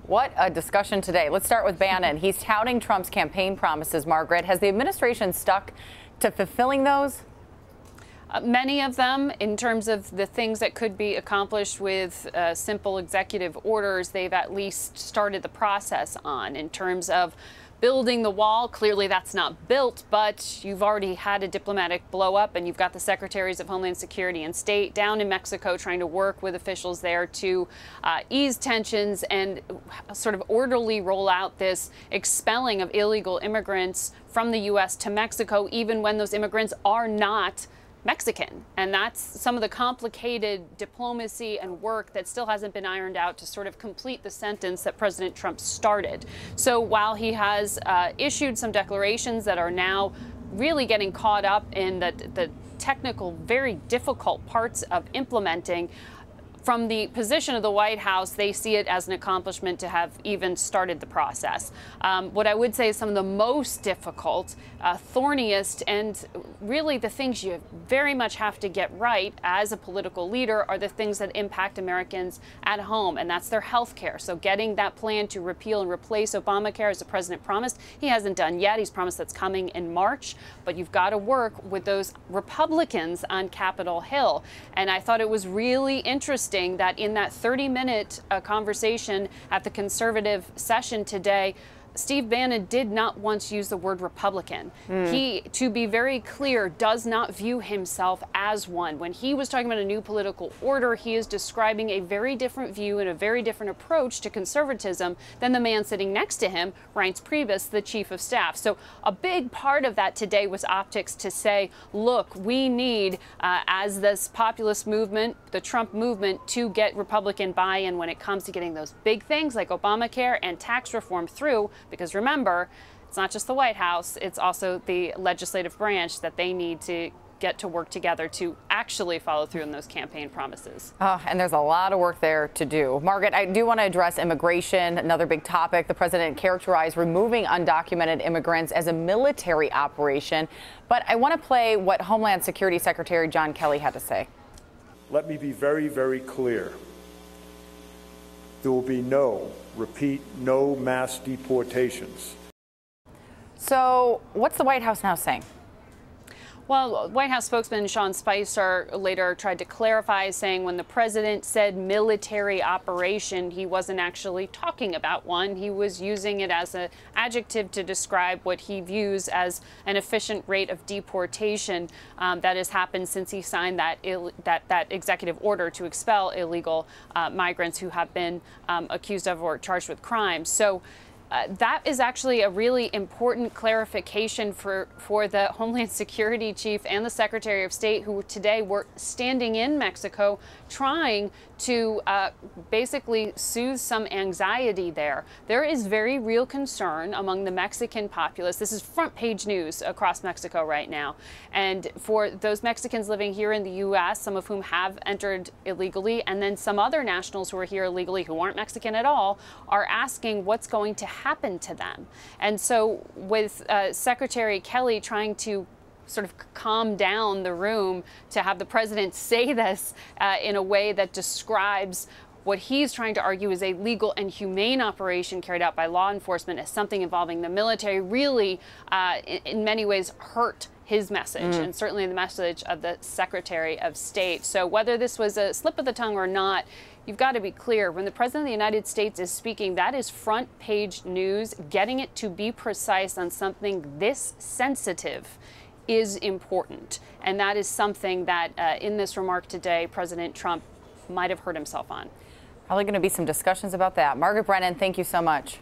What a discussion today. Let's start with Bannon. He's touting Trump's campaign promises, Margaret. Has the administration stuck to fulfilling those? Many of them, in terms of the things that could be accomplished with simple executive orders, they've at least started the process on. In terms of building the wall, clearly that's not built, but you've already had a diplomatic blow up, and you've got the secretaries of Homeland Security and State down in Mexico trying to work with officials there to ease tensions and sort of orderly roll out this expelling of illegal immigrants from the U.S. to Mexico, even when those immigrants are not Mexican. And that's some of the complicated diplomacy and work that still hasn't been ironed out to sort of complete the sentence that President Trump started. So while he has issued some declarations that are now really getting caught up in the technical, very difficult parts of implementing, from the position of the White House, they see it as an accomplishment to have even started the process. What I would say is some of the most difficult, thorniest, and really the things you very much have to get right as a political leader are the things that impact Americans at home, and that's their health care. So getting that plan to repeal and replace Obamacare, as the president promised, he hasn't done yet. He's promised that's coming in March, but you've got to work with those Republicans on Capitol Hill. And I thought it was really interesting that in that 30-minute conversation at the conservative session today, Steve Bannon did not once use the word Republican. He, to be very clear, does not view himself as one. When he was talking about a new political order, he is describing a very different view and a very different approach to conservatism than the man sitting next to him, Reince Priebus, the chief of staff. So a big part of that today was optics to say, look, we need, as this populist movement, the Trump movement, to get Republican buy-in when it comes to getting those big things like Obamacare and tax reform through. Because remember, it's not just the White House, it's also the legislative branch that they need to get to work together to actually follow through on those campaign promises. And there's a lot of work there to do. Margaret, I do want to address immigration, another big topic. The president characterized removing undocumented immigrants as a military operation. But I want to play what Homeland Security Secretary John Kelly had to say. Let me be very, very clear. There will be no mass deportations. So what's the White House now saying? Well, White House spokesman Sean Spicer later tried to clarify, saying when the president said military operation, he wasn't actually talking about one. He was using it as an adjective to describe what he views as an efficient rate of deportation that has happened since he signed that executive order to expel illegal migrants who have been accused of or charged with crimes. So that is actually a really important clarification for the Homeland Security chief and the Secretary of State, who today were standing in Mexico trying to basically soothe some anxiety there. There is very real concern among the Mexican populace. This is front page news across Mexico right now. And for those Mexicans living here in the U.S., some of whom have entered illegally, and then some other nationals who are here illegally who aren't Mexican at all, are asking what's going to happen to them. And so with Secretary Kelly trying to sort of calm down the room to have the president say this in a way that describes what he's trying to argue is a legal and humane operation carried out by law enforcement as something involving the military, really in many ways hurt his message and certainly the message of the Secretary of State. So whether this was a slip of the tongue or not, you've got to be clear. When the President of the United States is speaking, that is front page news. Getting it to be precise on something this sensitive is important. And that is something that in this remark today, President Trump might have hurt himself on. Probably going to be some discussions about that. Margaret Brennan, thank you so much.